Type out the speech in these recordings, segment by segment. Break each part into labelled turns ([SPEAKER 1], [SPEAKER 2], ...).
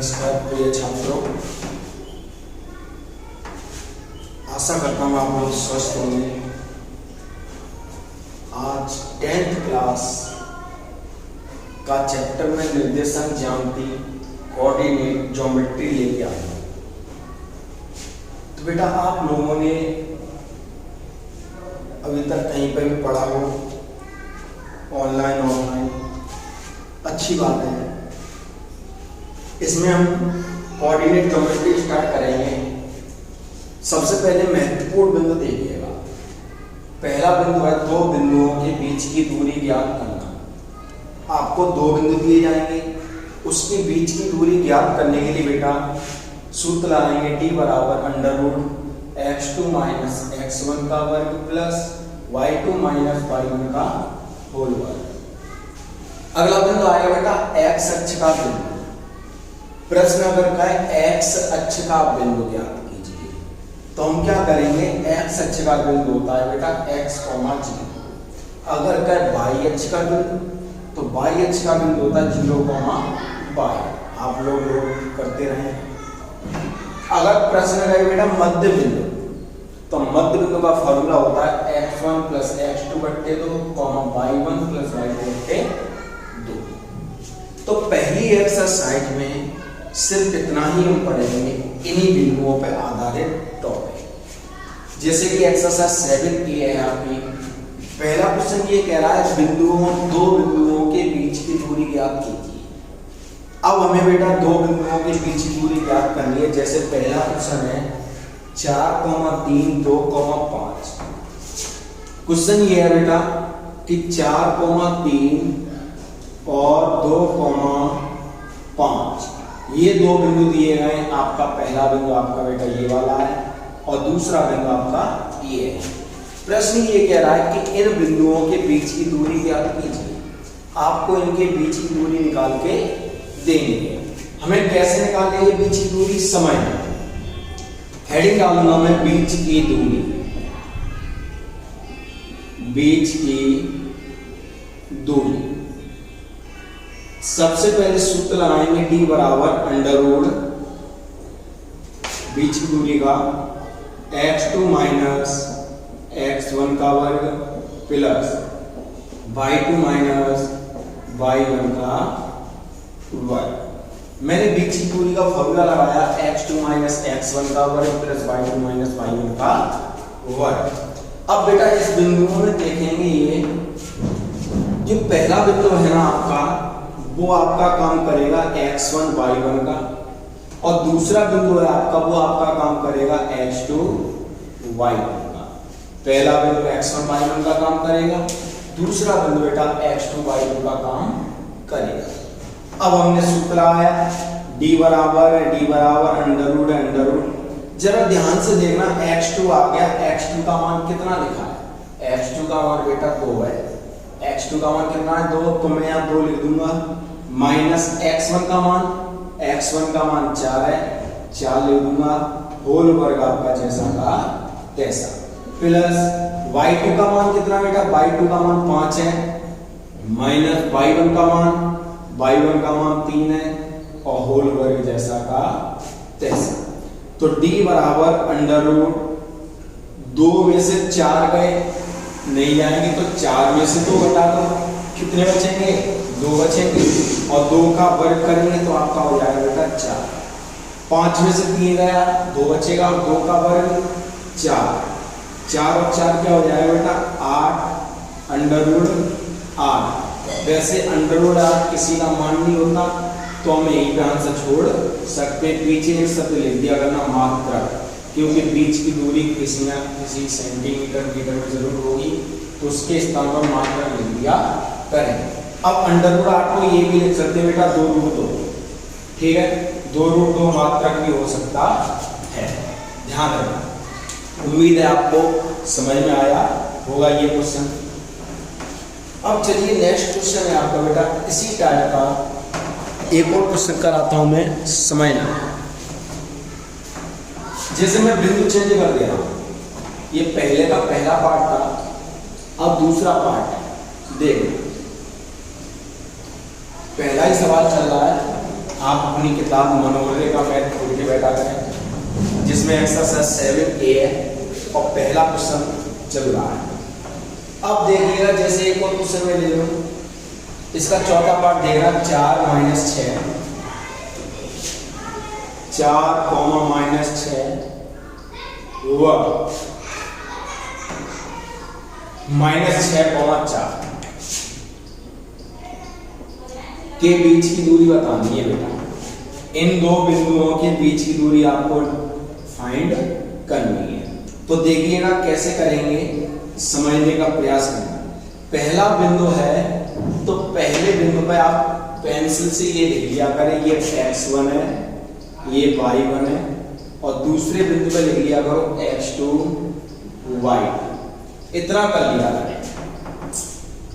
[SPEAKER 1] नमस्कार प्रिय छात्रों, आशा करता हूँ आप लोग स्वस्थ होंगे। आज 10th क्लास का चैप्टर में निर्देशांक ज्यामिति कोऑर्डिनेट ज्योमेट्री लेके आया। तो बेटा आप लोगों ने अभी तक कहीं पर भी पढ़ा हो, ऑनलाइन अच्छी बात है। इसमें हम कोऑर्डिनेट ज्योमेट्री स्टार्ट करेंगे। सबसे पहले महत्वपूर्ण बिंदु देखिएगा। पहला बिंदु है दो बिंदुओं के बीच की दूरी ज्ञात करना। आपको दो बिंदु दिए जाएंगे, उसके बीच की दूरी ज्ञात करने के लिए बेटा सूत्र लगाएंगे d बराबर अंडर x2 माइनस x1 का वर्ग प्लस y2 माइनस y1 का होल वर्ग। अगला बिंदु आएगा बेटा x अक्ष का बिंदु। प्रश्न अगर कहे x अक्ष का बिंदु ज्ञात कीजिए, तो हम क्या करेंगे, x अक्ष का बिंदु होता है बेटा x, 0। अगर कहे y अक्ष का बिंदु, तो y अक्ष का बिंदु होता है 0, y। आप लोग करते रहे। अगर प्रश्न कहे बेटा मध्य बिंदु, तो मध्य बिंदु का फॉर्मूला होता है x1 प्लस x2 बट्टे 2, y1 प्लस y2 बट्टे 2। तो पहली एक्सरसाइज में सिर्फ इतना ही हम पढ़ेंगे, इन्हीं बिंदुओं पर आधारित टॉपिक। जैसे कि एक्सरसाइज 7 है आपकी। पहला क्वेश्चन ये कह रहा है दो बिंदुओं के बीच की दूरी ज्ञात कीजिए। अब हमें बेटा दो बिंदुओं के बीच की दूरी ज्ञात करनी है। जैसे पहला क्वेश्चन है 4,3, 2,5। क्वेश्चन ये है बेटा कि 4,3 और 2,5 ये दो बिंदु दिए गए। आपका पहला बिंदु आपका बेटा ये वाला है और दूसरा बिंदु आपका ये है। प्रश्न ये कह रहा है कि इन बिंदुओं के बीच की दूरी ज्ञात कीजिए। आपको इनके बीच की दूरी निकाल के देंगे। हमें कैसे निकालेंगे बीच की दूरी, समय हेडिंग डालूंगा मैं बीच की दूरी। बीच की दूरी सबसे पहले सूत्र लगाएंगे d बराबर अंडर बीच की दूरी का x2 माइनस x1 का वर्ग प्लस y2 माइनस y1 का वर्ग। मैंने बीच की दूरी का फॉर्मूला लगाया x2 माइनस x1 का वर्ग प्लस y2 माइनस y1 का वर्ग। अब बेटा इस बिंदुओं में देखेंगे, ये जो पहला बिंदु है ना आपका, वो आपका काम करेगा x1 y1 का, और दूसरा बिंदु है आपका, वो आपका काम करेगा x2 y1 का। पहला बिंदु x1 y1 का काम करेगा, दूसरा बिंदु बेटा x2 y2 का काम करेगा। अब हमने सूत्र लगाया d बराबर अंडर। जरा ध्यान से देखना, x2 आ गया। x2 का मान कितना लिखा है, x2 का मान बेटा 2 है। x2 का मान कितना है, 2, तो मैं यहाँ 2 लिख दूंगा। माइनस x1 का मान 4 है, 4 लिख दूंगा। होल वर्ग आपका जैसा का तैसा, प्लस y2 का मान कितना बेटा, y2 का मान 5 है, माइनस y1 का मान 3 है, और होल वर्ग जैसा का तैसा। तो d बराबर अंडर 2 में से 4 गए, नहीं जाएंगे, तो 4 में से 2 घटा दो, कितने बचेंगे, 2 बचेंगे, और 2 का वर्ग करेंगे तो आपका हो जाएगा बेटा 4। 5 में से 3 गया, 2 बचेगा, और 2 का वर्ग 4। 4 और 4 क्या हो जाएगा बेटा 8 अंडर 8। वैसे अंडर 8 किसी का मान नहीं होता, तो हम यही पे आंसर छोड़ सकते। पीछे एक शब्द लिख दिया करना मात्रक, क्योंकि बीच की दूरी किसी न किसी सेंटीमीटर मीटर में जरूर होगी, तो उसके स्थान पर मात्रक लिख दिया करें। अब अंडर 8 को ये भी लिख सकते हैं बेटा 2√2, ठीक है, 2√2 मात्रक भी हो सकता है। ध्यान रखना। उम्मीद है आपको समझ में आया होगा ये क्वेश्चन। अब चलिए नेक्स्ट क्वेश्चन है आपका बेटा इसी टाइप का एक और क्वेश्चन कराता हूं मैं, समझना। जैसे मैं बिंदु चेंज कर दे रहा हूं, ये पहले का पहला पार्ट था, अब दूसरा पार्ट है। देख, पहला ही सवाल चल रहा है आप अपनी किताब मनोरंजन का मैथ खोल के बैठा करें, जिसमें एक्सरसाइज 7A है और पहला क्वेश्चन चल रहा है। अब देखिएगा, जैसे एक और क्वेश्चन में ले लो, इसका चौथा पार्ट देगा 4 - 6, 4, -6 व -6, -4 के बीच की दूरी बतानी है बेटा। इन दो बिंदुओं के बीच की दूरी आपको फाइंड करनी है। तो देखिएगा कैसे करेंगे, समझने का प्रयास करना। पहला बिंदु है, तो पहले बिंदु पे आप पेंसिल से ये लिख लिया करें, ये x1 है, ये y1 है, और दूसरे बिंदु पे लिख लिया करो x2 y2। इतना कर लिया करें।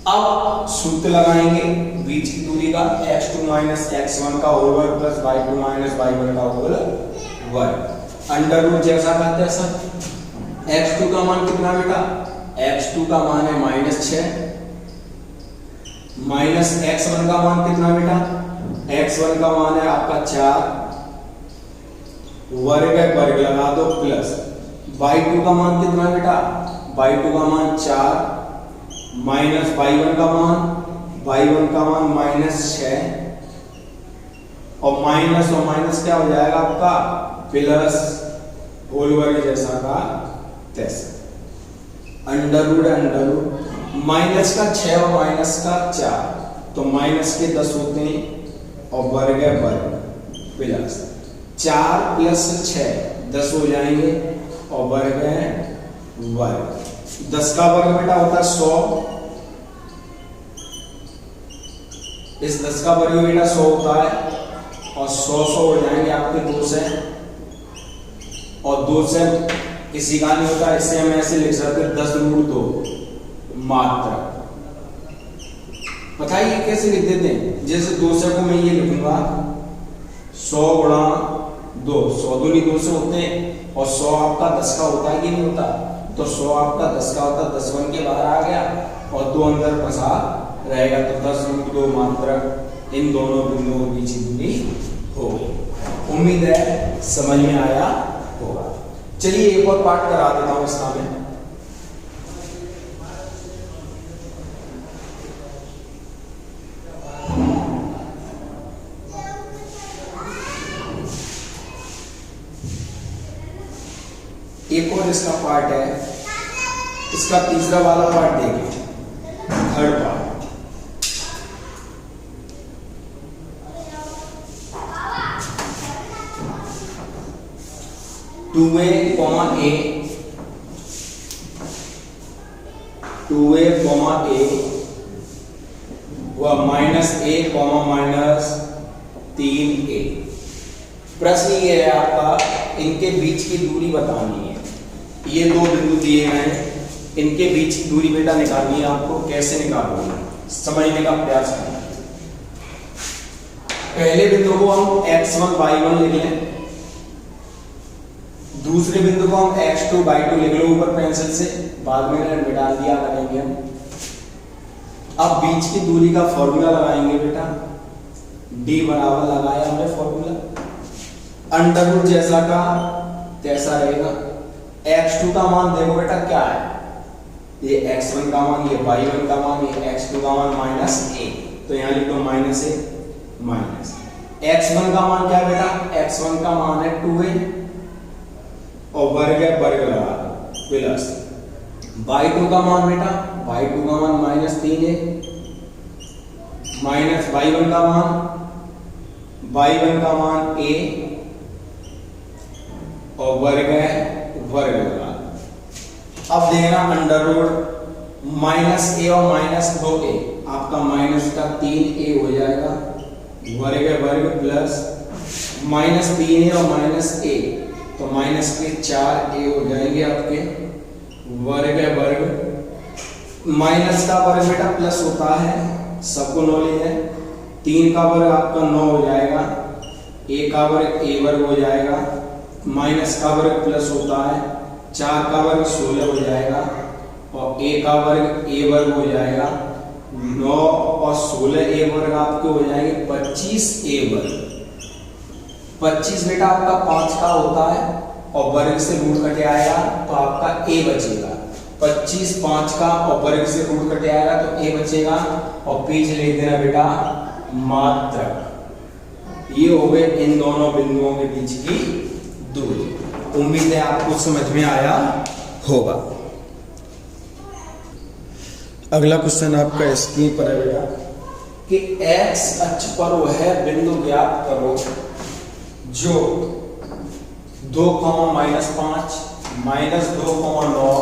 [SPEAKER 1] अब सूत्र लगाएंगे बीच की दूरी का, x2 - x1 का होल वर्ग प्लस y2 - y1 का होल वर्ग, अंडर रूट जैसा का तैसा। x2 का मान कितना बेटा, x2 का मान है -6, माइनस x1 का मान कितना बेटा, x1 का मान है आपका 4, वर्ग है, वर्ग लगा दो, प्लस y2 का मान कितना बेटा, y2 का मान 4, माइनस y1 का मान, y1 का मान -6, और माइनस क्या हो जाएगा आपका, प्लस होल वर्ग जैसा का तैसा। अंडर रूट माइनस का 6 और माइनस का 4, तो माइनस के 10 होते हैं, और वर्ग है वर्ग, प्लस 4 + 6 10 हो जाएंगे, और वर्ग है वर्ग। 10 का वर्ग बेटा होता है 100, इस 10 का वर्ग बेटा 100 होता है, और 100 हो जाएंगे आपके 2 से, और 2 से किसी का नहीं होता, इससे हम ऐसे लिख सकते हैं 10√2 मात्र। बताइए कैसे लिख देते हैं, जैसे 2 से को मैं ये लिखूंगा 100 × 2, 100 दूनी 2 से होते हैं, और 100 आपका 10 का होता है कि नहीं होता, तो 100 आपका 10 का होता है, 10 बन के बाहर आ गया, और 2 अंदर फंसा रहेगा, तो 10√2 मात्रक इन दोनों बिंदुओं के बीच दूरी होगी। उम्मीद है समझ में आया होगा। चलिए एक और पार्ट करा देता हूं इसका मैं। एक और इसका पार्ट है, इसका तीसरा वाला पार्ट देखिए, third part. Two a comma a व -a -3a। प्रश्न ये है आपका, इनके बीच की दूरी बतानी है। ये दो बिंदु दिए गए हैं, इनके बीच की दूरी बेटा निकालनी है आपको। कैसे निकालोगे, समझने का प्रयास करना। पहले बिंदु को हम x1 y1 लिख लें, दूसरे बिंदु को हम x2 y2 लिख लो ऊपर पेंसिल से, बाद में मिटा दिया करेंगे हम। अब बीच की दूरी का फॉर्मूला लगाएंगे बेटा, d बराबर लगाया हमने फॉर्मूला, अंडर रूट जैसा का तैसा रहेगा। x2 का मान देखो बेटा क्या है, ये x1 का मान, ये y1 का मान, ये x2 का मान -a, तो यहाँ लिख दो -a माइनस। x1 का मान क्या है बेटा, x1 का मान है 2a, और वर्ग है, वर्ग लगा प्लस y2 का मान बेटा, y2 का मान -3a, माइनस y1 का मान a, और वर्ग है, वर्ग लगा। अब देखना अंडर रूट -a और -2a, आपका माइनस का 3a हो जाएगा, वर्ग है वर्ग, प्लस -3a और -a, तो माइनस के 4a हो जाएंगे आपके, वर्ग है वर्ग। माइनस का वर्ग बेटा प्लस होता है, सबको नॉलेज है। 3 का वर्ग आपका 9 हो जाएगा, a का वर्ग a वर्ग हो जाएगा, माइनस का वर्ग प्लस होता है, 4 का वर्ग 16 हो जाएगा, और a का वर्ग a वर्ग हो जाएगा, 9 और 16 a वर्ग आपके हो जाएंगे 25 a वर्ग। 25 बेटा आपका 5 का होता है और वर्ग से रूट कटे आएगा तो आपका a बचेगा। 25 5 का और वर्ग से रूट कटे आएगा तो a बचेगा और बीच लिख देना बेटा मात्रक। ये हो गए इन दोनों बिंदुओं के बीच की दूरी। उम्मीद है आपको समझ में आया होगा। अगला क्वेश्चन आपका स्क्रीन पर है बेटा कि x अक्ष पर वह बिंदु ज्ञात करो जो 2,-5 -2,9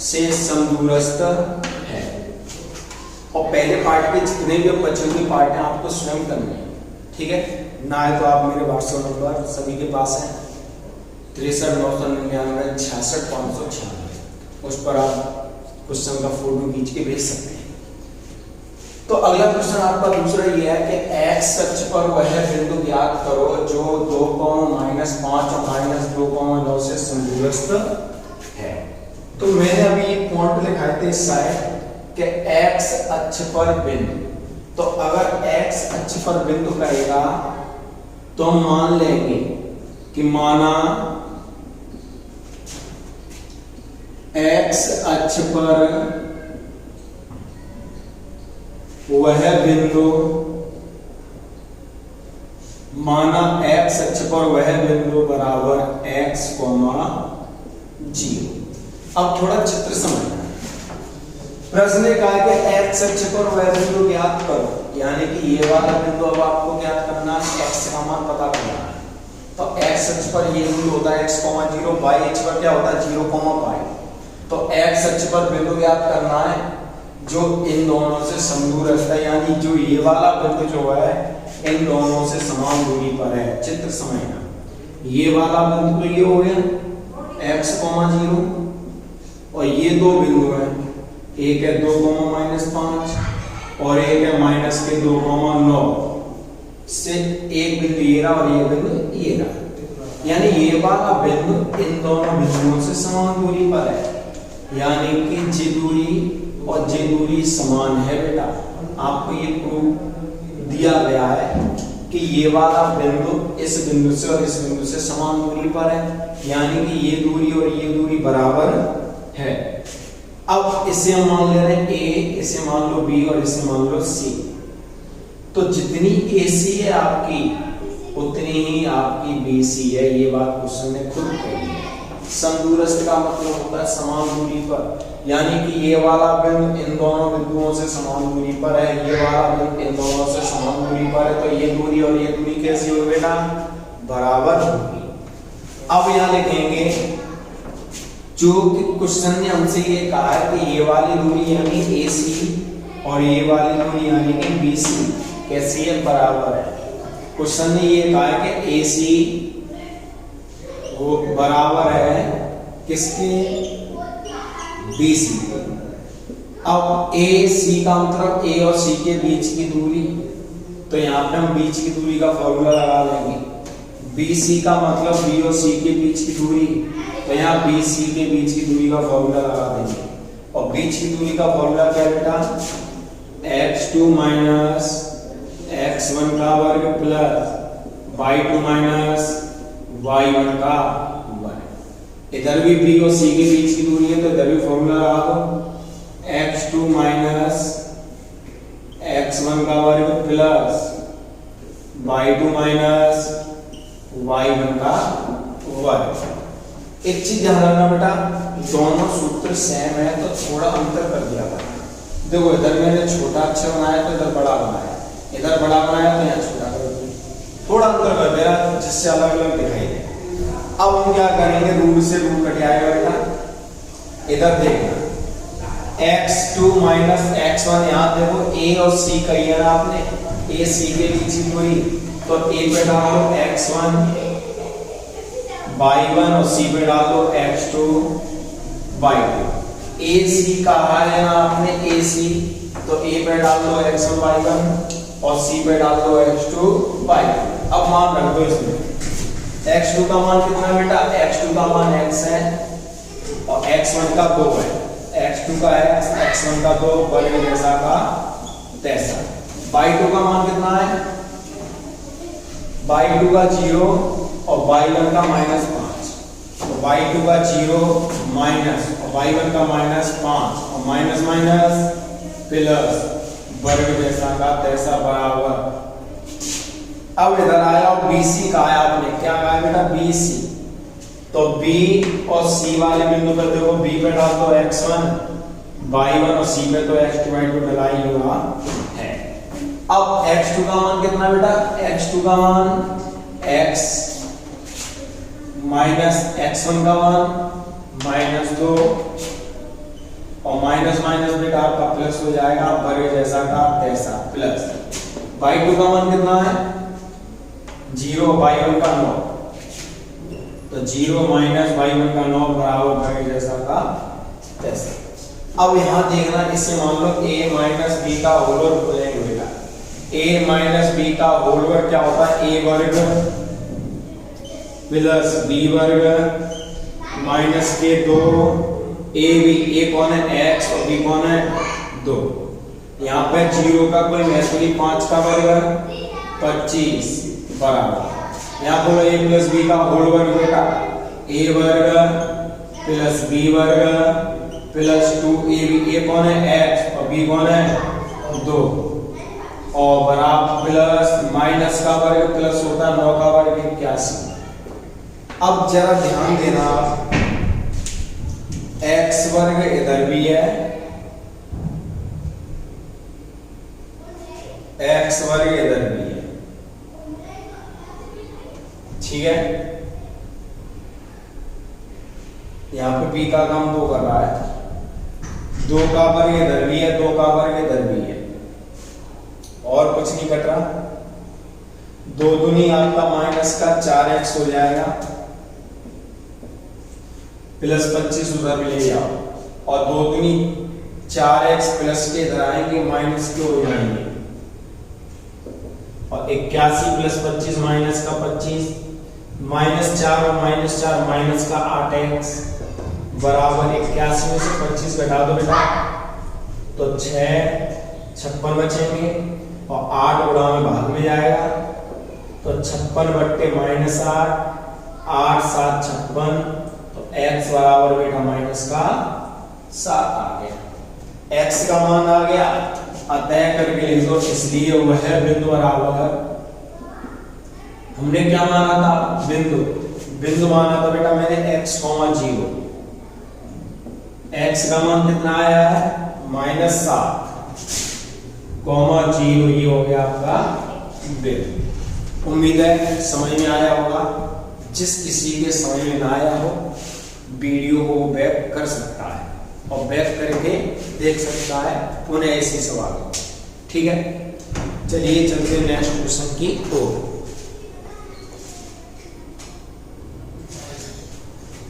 [SPEAKER 1] से समदूरस्थ है। और पहले पार्ट के जितने भी बचे हुए पार्ट हैं आपको स्वयं करने हैं, ठीक है ना। है तो आप मेरे व्हाट्सएप नंबर सभी के पास है 63,999,66,596, उस पर आप क्वेश्चन का फोटो खींच के भेज सकते हैं। तो अगला क्वेश्चन आपका दूसरा ये है कि x अक्ष पर वह बिंदु ज्ञात करो जो 2,-5 और -2,9 से समदूरस्थ है। तो मैंने अभी ये पॉइंट लिखाए थे इस साइड कि x अक्ष पर बिंदु, तो अगर x अक्ष पर बिंदु कहेगा तो हम मान लेंगे कि माना x अक्ष पर वह बिंदु, माना x अक्ष पर वह बिंदु बराबर x, 0। अब थोड़ा चित्र समझना। प्रश्न ने कहा कि x अक्ष पर वह बिंदु ज्ञात करो, यानी कि ये वाला बिंदु अब आपको ज्ञात करना है, x का मान पता करना है। तो x अक्ष पर ये बिंदु होता है x, 0, y अक्ष पर क्या होता है 0, π। तो x अक्ष पर बिंदु ज्ञात करना है जो इन दोनों से समदूरस्थ है, यानी जो ये वाला बिंदु जो है इन दोनों से समान दूरी पर है। चित्र समझना, ये वाला बिंदु तो ये हो गया x, 0 और ये दो बिंदु हैं, एक है 2,-5 और एक है -2,9 से एक बिंदु ये रहा और ये बिंदु ये रहा, यानी ये वाला बिंदु इन दोनों बिंदुओं से समान दूरी पर है, यानी कि जी दूरी और जे दूरी समान है। बेटा आपको ये प्रूफ दिया गया है कि ये वाला बिंदु इस बिंदु से और इस बिंदु से समान दूरी पर है, यानी कि ये दूरी और ये दूरी बराबर है। अब इसे हम मान ले रहे हैं a, इसे मान लो b और इसे मान लो c। तो जितनी AC है आपकी उतनी ही आपकी BC है, ये बात क्वेश्चन ने खुद कही है। समदूरस्थ का मतलब होता है समान दूरी पर, यानी कि ये वाला बिंदु इन दोनों बिंदुओं से समान दूरी पर है, ये वाला बिंदु इन दोनों से समान दूरी पर है, तो ये दूरी और ये दूरी कैसी होगी बेटा बराबर होगी। अब यहाँ लिखेंगे जो क्वेश्चन ने हमसे ये कहा है कि ये वाली दूरी यानी AC और ये वाली दूरी यानी कि BC कैसी है बराबर है। क्वेश्चन ने ये कहा है कि AC वो बराबर है किसके BC। अब AC का मतलब A और C के बीच की दूरी, तो यहाँ पे हम बीच की दूरी का फॉर्मूला लगा लेंगे। BC का मतलब B और C के बीच की दूरी, तो यहाँ BC के बीच की दूरी का फॉर्मूला लगा देंगे। और बीच की दूरी का फॉर्मूला क्या है बेटा x2 माइनस x1 का वर्ग प्लस y2 माइनस y1 का वर्ग। इधर भी B और C के बीच की दूरी है तो इधर भी फॉर्मूला लगा दो x2 माइनस x1 का वर्ग प्लस y2 माइनस y1 का वर्ग। एक चीज ध्यान रखना बेटा, दोनों सूत्र सेम है तो थोड़ा अंतर कर दिया था। देखो इधर मैंने छोटा अक्षर बनाया तो इधर बड़ा बनाया, इधर बड़ा बनाया तो यहाँ छोटा कर दिया, थोड़ा अंतर कर दिया जिससे अलग अलग दिखाई दे। अब हम क्या करेंगे, रूट से रूट कट आएगा बेटा। इधर देखना x2 माइनस x1, यहाँ देखो a और c कही है ना आपने, a c के बीच की दूरी, तो a पे डालो x1 y1 और c पे डालो x2 y2। AC कहा है ना आपने AC, तो a पे डाल दो x1 y1 और c पे डाल दो x2 y2। अब मान रख दो इसमें, x2 का मान कितना है बेटा, x2 का मान x है और x1 का 2 है, x2 का x, x1 का 2, वर्ग जैसा का तैसा। y2 का मान कितना है, y2 का 0 और y1 का -5, तो y2 का 0 माइनस और y1 का -5 और माइनस माइनस प्लस वर्ग जैसा का तैसा बराबर। अब इधर आया और BC का आया, आपने क्या कहा बेटा BC, तो B और C वाले बिंदु पर देखो, B पे डाल तो x1 y1 और C पे तो x2 y2 डला ही हुआ है। अब x2 का मान कितना बेटा, x2 का मान x माइनस x1 का मान -2 और माइनस माइनस बेटा आपका प्लस हो जाएगा, वर्ग जैसा का तैसा प्लस। y2 का मान कितना है 0, y1 का 9, तो 0 माइनस y1 का 9 बराबर वर्ग जैसा का तैसा। अब यहां देखना, इसे मान लो a माइनस b का होल वर्ग बोलेंगे बेटा। a माइनस b का होल वर्ग क्या होता है, a वर्ग प्लस b वर्ग माइनस के 2 a b, a कौन है x और b कौन है 2। यहाँ पे 0 का कोई महत्व नहीं, 5 का वर्ग 25 बराबर, यहाँ बोलो a प्लस b का होल वर्ग बेटा, a वर्ग प्लस b वर्ग प्लस 2ab, a कौन है x और b कौन है 2 और बराबर प्लस माइनस का वर्ग प्लस होता है 9 का वर्ग 81। अब जरा ध्यान देना, x वर्ग इधर भी है, x वर्ग इधर भी है, ठीक है। यहाँ पे b का काम 2 कर रहा है, 2 का वर्ग इधर भी है, 2 का वर्ग इधर भी है, और कुछ नहीं कट रहा। 2 दूनी आपका माइनस का 4x हो जाएगा, प्लस 25 उधर भी ले जाओ, और 2 दूनी 4x प्लस के इधर आएंगे माइनस के हो जाएंगे, और 81 प्लस 25 माइनस का 25, -4 और -4 माइनस का 8x बराबर 81 में से 25 घटा दो बेटा, तो 6 56 बचेंगे, और 8 गुणा में भाग में जाएगा, तो 56 बट्टे -8, 8 7 56, तो x बराबर बेटा माइनस का 7 आ गया। x का मान आ गया, अतः करके लिख दो, इसलिए वह बिंदु बराबर, हमने क्या माना था बिंदु माना था बेटा मैंने x, 0, x का मान कितना आया है -7, 0, ये हो गया आपका बिंदु। उम्मीद है समझ में आया होगा। जिस किसी के समझ में ना आया हो वीडियो को बैक कर सकता है और बैक करके देख सकता है पुनः ऐसे सवाल, ठीक है। चलिए चलते हैं नेक्स्ट क्वेश्चन की ओर।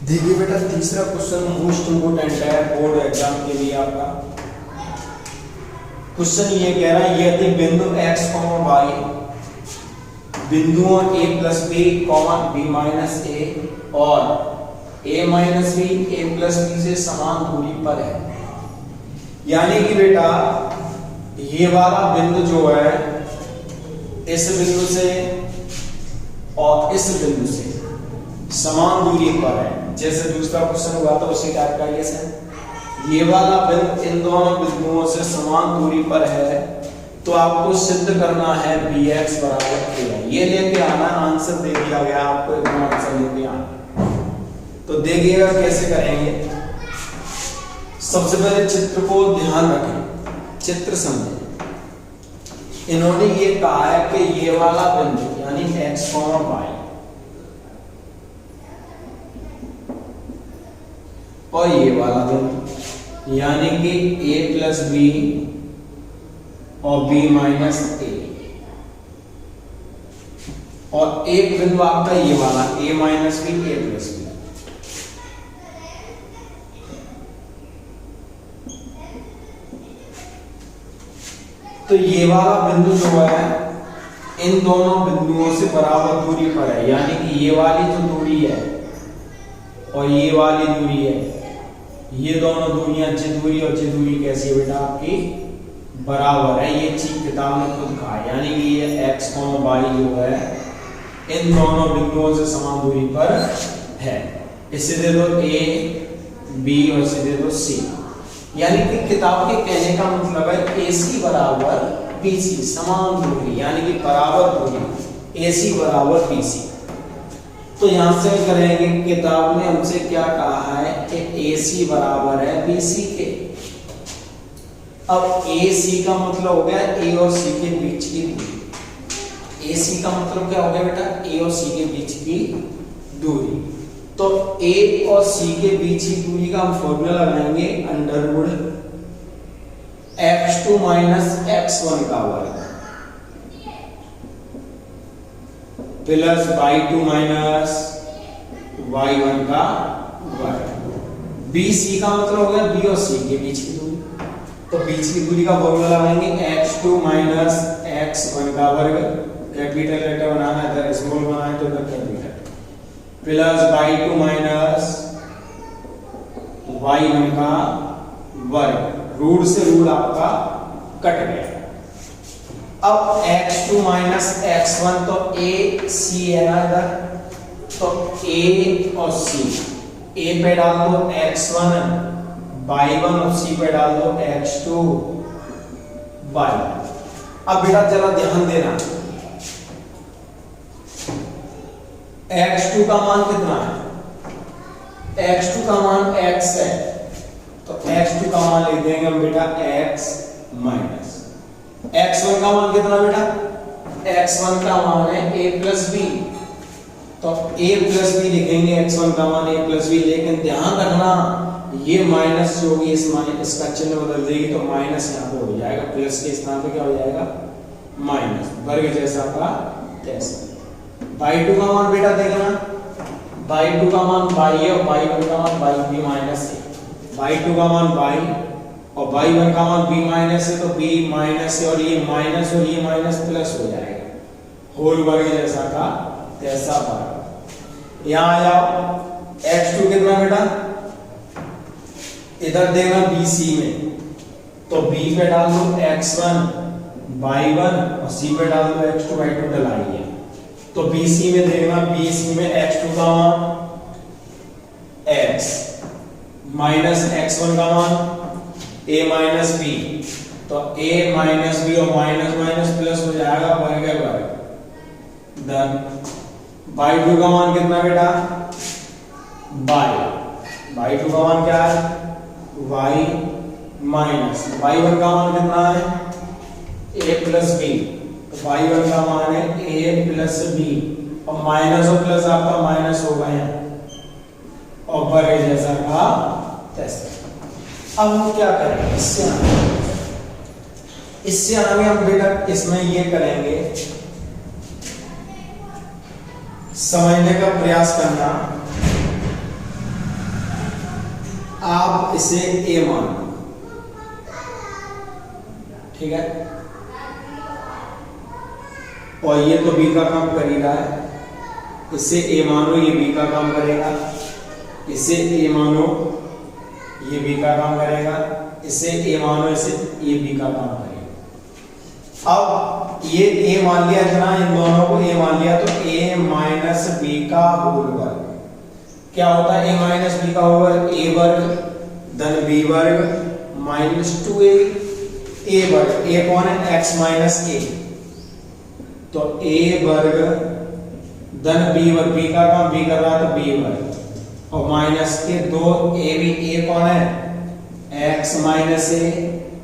[SPEAKER 1] देखिए बेटा तीसरा क्वेश्चन मोस्ट इंपोर्टेंट है बोर्ड एग्जाम के लिए आपका। क्वेश्चन ये कह रहा है यदि बिंदु x, y बिंदुओं a plus b, b minus a और a minus b, a plus b से समान दूरी पर है, यानी कि बेटा ये वाला बिंदु जो है इस बिंदु से और इस बिंदु से समान दूरी पर है, जैसे दूसरा क्वेश्चन हुआ था उसी टाइप का ये है। ये वाला बिंदु इन दोनों बिंदुओं से समान दूरी पर है, तो आपको सिद्ध करना है bx बराबर a। ये लेके आना, आंसर दे दिया गया आपको, एकदम आंसर लेके आना। तो देखिएगा कैसे करेंगे। सबसे पहले चित्र को ध्यान रखें, चित्र समझें। इन्होंने ये कहा है कि ये वाला बिंदु यानी x, y और ये वाला बिंदु यानी कि a प्लस b और b माइनस a, और एक बिंदु आपका ये वाला a minus b, a plus b। तो ये वाला बिंदु जो है इन दोनों बिंदुओं से बराबर दूरी पर है, यानी कि ये वाली जो दूरी है और ये वाली दूरी है, ये दोनों दूरियां ज दूरी और ज दूरी कैसी है बेटा आपकी बराबर है। ये चीज किताब में खुद कहा है, यानी कि ये x, y जो है इन दोनों बिंदुओं से समान दूरी पर है। इसे दे दो ए बी और इसे दे दो सी। यानी कि किताब के कहने का मतलब है AC बराबर BC समान दूरी, यानी कि बराबर दूरी AC बराबर BC। तो यहां से करेंगे, किताब ने हमसे क्या कहा है कि AC बराबर है BC के। अब AC का मतलब हो गया A और C के बीच की दूरी। AC का मतलब क्या हो गया बेटा, A और C के बीच की दूरी। तो A और C के बीच की दूरी का हम फॉर्मूला लगाएंगे अंडरवुड x2 माइनस x1 का वर्ग प्लस y2 माइनस y1 का वर्ग। BC का मतलब हो गया B और C के बीच की दूरी। तो बीच की दूरी का फॉर्मूला लगाएंगे x2 माइनस x1 का वर्ग, कैपिटल लेटर बनाना है इधर स्मॉल बनाना है तो इधर capital, plus y2 minus y1 का वर्ग। रूट से रूट आपका कट गया। अब x2 माइनस x1 तो a c है ना इधर, तो a और c, a पे डाल दो x1 y1 और c पे डाल दो x2 y1। अब बेटा जरा ध्यान देना, x2 का मान कितना है, x2 का मान x है, तो x2 का मान लिख देंगे हम बेटा x माइनस x1 का मान कितना बेटा, x1 का मान है a प्लस बी, तो a प्लस बी लिखेंगे x1 का मान a प्लस बी। लेकिन ध्यान रखना ये माइनस जो होगी इसका चिन्ह बदल देगी, तो माइनस यहाँ पे हो जाएगा, प्लस के स्थान पे क्या हो जाएगा माइनस, वर्ग जैसा का तैसा। y2 का मान बेटा देखना, y2 का मान y है और y1 का मान y माइनस है। y2 का मान y और y1 का मान b माइनस है, तो b माइनस है और ये माइनस प्लस हो जाएगा, होल वर्ग जैसा का तैसा वर्ग। यहाँ आ जाओ, x2 कितना बेटा, इधर देना BC में, तो b पे डाल दो x1 y1 और c पे डाल दो x2 y2 डलाइए। तो BC में देखना, BC में x2 का मान x माइनस x1 का मान a माइनस b, तो a माइनस b और माइनस माइनस प्लस हो जाएगा, वर्ग है वर्ग। डन। y2 का मान कितना बेटा, y2 का मान क्या है y माइनस, y1 का मान कितना है a प्लस b, तो y1 का मान है a प्लस b और माइनस और प्लस आपका माइनस हो गए हैं और वर्ग जैसा का तैसा। अब हम क्या करेंगे, इससे आगे हम बेटा इसमें ये करेंगे, समझने का प्रयास करना। आप इसे a मान लो, ठीक है, और ये तो b का काम कर ही रहा है, इसे a मानो ये b का काम करेगा, इसे a मानो ये b का काम करेगा, इसे a मानो इसे ये b का काम करेगा। अब ये a मान लिया इतना, इन दोनों को a मान लिया, तो a माइनस b का होल वर्ग क्या होता है, a माइनस b का होल वर्ग a वर्ग धन b वर्ग माइनस 2a a वर्ग, a कौन है x माइनस a, तो a वर्ग धन b वर्ग, b का काम b कर रहा है तो b वर्ग और माइनस के दो a भी, a कौन है x माइनस a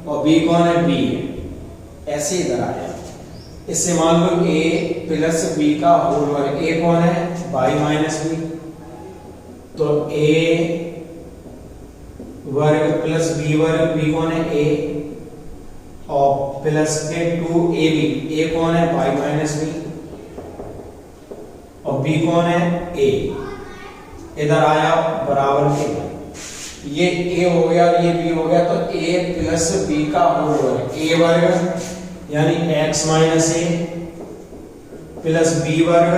[SPEAKER 1] और b कौन है b है, ऐसे इधर आया। इससे मान लो a प्लस b का होल वर्ग, a कौन है y माइनस b, तो a वर्ग प्लस b वर्ग, b कौन है a और प्लस के 2ab, a कौन है y माइनस b और b कौन है a, इधर आया बराबर के, ये a हो गया और ये b हो गया, तो a प्लस b का होल वर्ग, a वर्ग यानी x minus a plus b वर्ग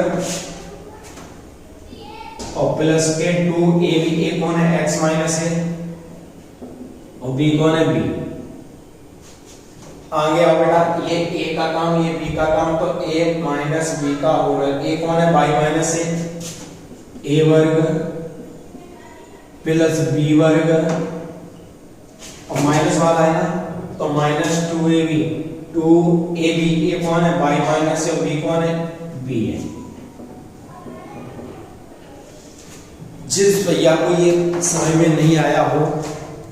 [SPEAKER 1] और प्लस के 2ab, a कौन है x माइनस a और b कौन है b। आगे आओ बेटा, ये a का काम ये b का काम, तो a माइनस b का होगा, a कौन है y माइनस a वर्ग प्लस b वर्ग और माइनस वाला है ना, तो माइनस 2ab, 2ab, a कौन है y माइनस और b कौन है b है। जिस भैया को ये समझ में नहीं आया हो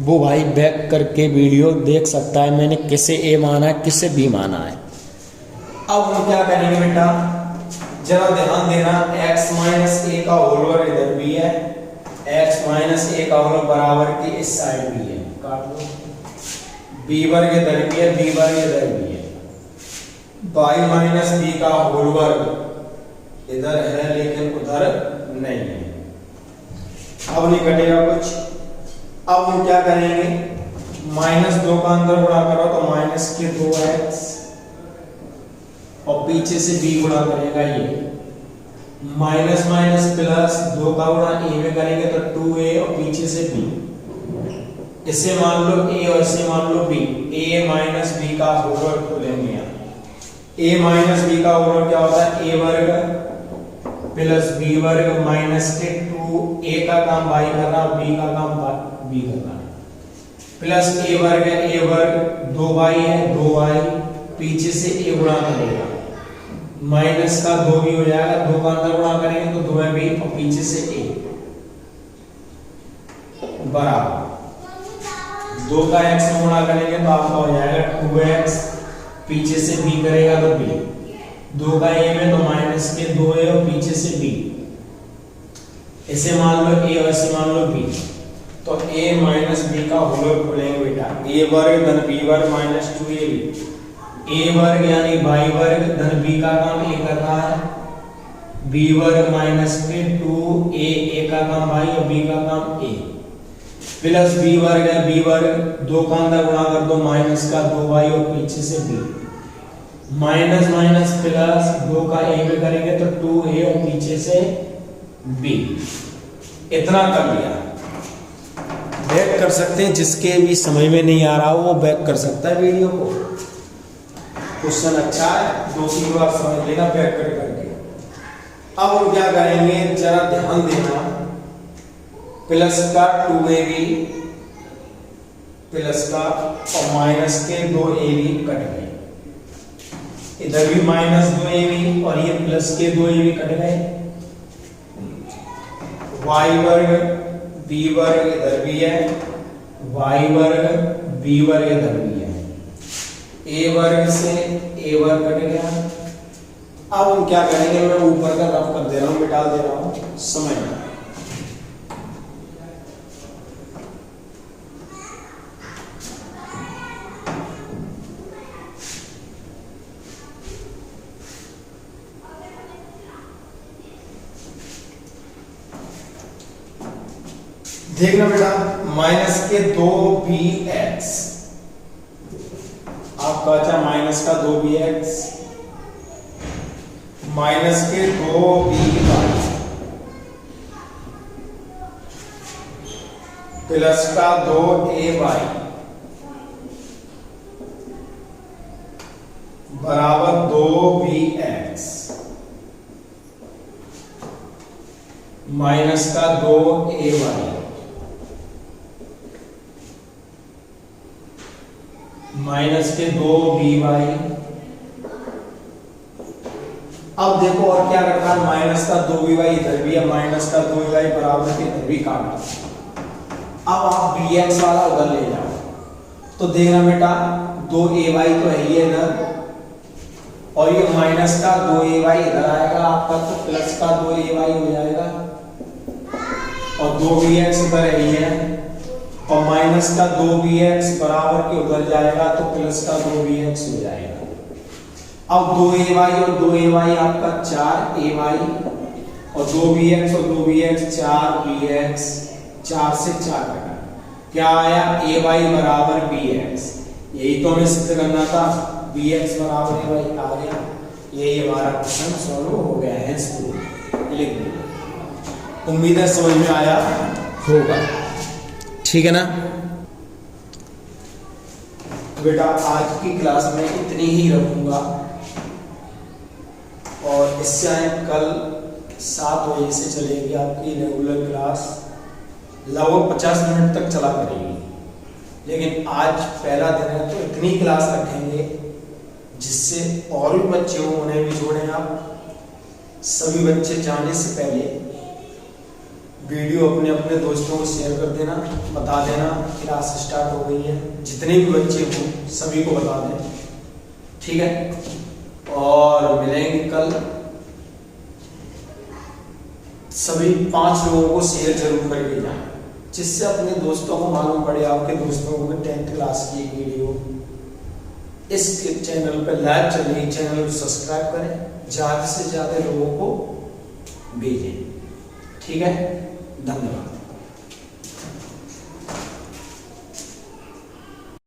[SPEAKER 1] वो भाई बैक करके वीडियो देख सकता है, मैंने किसे ए माना है किसे बी माना है। अब हम क्या करेंगे बेटा, जरा ध्यान देना, x माइनस ए का होल वर्ग इधर भी है, x माइनस ए का होल बराबर की इस साइड भी है, काट लो, b वर्ग इधर भी है, b वर्ग इधर भी है, y माइनस b का होल वर्ग इधर है लेकिन उधर नहीं है। अब नहीं कटेगा कुछ। अब हम क्या करेंगे, माइनस 2 का अंदर गुणा करो तो माइनस के 2x और पीछे से b गुणा करेगा ये, माइनस माइनस प्लस 2 का गुणा a में करेंगे तो 2a और पीछे से b, इसे मान लो a और इसे मान लो b, a माइनस b का होल वर्ग खोलेंगे यहाँ, a माइनस b का होल वर्ग क्या होता है, a वर्ग प्लस b वर्ग माइनस के 2a का काम y करना, b का काम b करना, प्लस a वर्ग है, a वर्ग 2y है, 2y पीछे से a गुणा करेगा, माइनस का 2 भी हो जाएगा, 2 का अंदर गुणा करेंगे तो 2b और पीछे से a बराबर 2 का x में गुणा करेंगे तो आपका हो जाएगा 2x, पीछे से b करेगा तो b, 2 का a में तो माइनस के 2a और पीछे से b, इसे मान लो a और इसे मान लो b, तो a माइनस b का होल वर्ग खोलेंगे बेटा, a वर्ग धन b वर्ग माइनस 2ab, a वर्ग यानी y वर्ग धन b का काम a कर रहा है, b वर्ग माइनस के 2a, a का काम y और b का काम a, प्लस b वर्ग है, b वर्ग 2 का अंदर गुणा कर दो, माइनस का 2y और पीछे से b, माइनस माइनस प्लस 2 का a में करेंगे तो 2a और पीछे से b, इतना कर लिया। बैक कर सकते हैं, जिसके भी समझ में नहीं आ रहा हो वो बैक कर सकता है वीडियो को, क्वेश्चन अच्छा है, 2-3 बार समझ लेना बैक कर करके। अब हम क्या करेंगे, जरा ध्यान देना, प्लस का 2ab प्लस का और माइनस के 2ab कट गए, इधर भी माइनस 2ab और ये प्लस के 2ab कट गए, y वर्ग b वर्ग इधर भी है, y वर्ग b वर्ग इधर भी है, a वर्ग से a वर्ग कट गया। अब हम क्या करेंगे, मैं ऊपर का रफ कर दे रहा हूं, मिटा दे रहा हूं, समझना। देखना बेटा, माइनस के 2bx, आपका अच्छा माइनस का 2bx, माइनस के 2by प्लस का 2ay बराबर 2bx माइनस का 2ay माइनस के 2by। अब देखो और क्या करना है, माइनस का 2by इधर भी है, माइनस का 2by बराबर के इधर भी काटना। अब आप bx वाला उधर ले जाओ, तो देखना बेटा 2ay तो है ही इधर, और ये माइनस का 2ay इधर आएगा आपका, तो प्लस का 2ay हो जाएगा, और 2bx इधर है ही है, और माइनस का 2bx बराबर के उधर जाएगा तो प्लस का 2bx हो जाएगा। अब 2ay और 2ay आपका 4ay और 2bx और 2bx 4bx, 4 से 4 कटा, क्या आया ay बराबर bx, यही तो हमें सिद्ध करना था, bx बराबर ay आ गया, यही हमारा क्वेश्चन सॉल्व हो गया है। इसको लिख दो, उम्मीद है समझ में आया होगा, ठीक है ना। तो बेटा आज की क्लास में इतनी ही रखूंगा और इससे आए कल 7 बजे से चलेगी आपकी रेगुलर क्लास, लगभग 50 मिनट तक चला करेगी। लेकिन आज पहला दिन है तो इतनी क्लास रखेंगे जिससे और भी बच्चे हो उन्हें भी जोड़ें। आप सभी बच्चे जाने से पहले वीडियो अपने अपने दोस्तों को शेयर कर देना, बता देना क्लास स्टार्ट हो गई है। जितने भी बच्चे हों सभी को बता दें, ठीक है। और मिलेंगे कल। सभी 5 लोगों को शेयर जरूर करके जाएं, जिससे अपने दोस्तों को मालूम पड़े, आपके दोस्तों को 10th क्लास की एक वीडियो इस चैनल पर लाइव चल रही, चैनल को सब्सक्राइब करें, ज़्यादा से ज़्यादा लोगों को भेजें, ठीक है। धन्यवाद।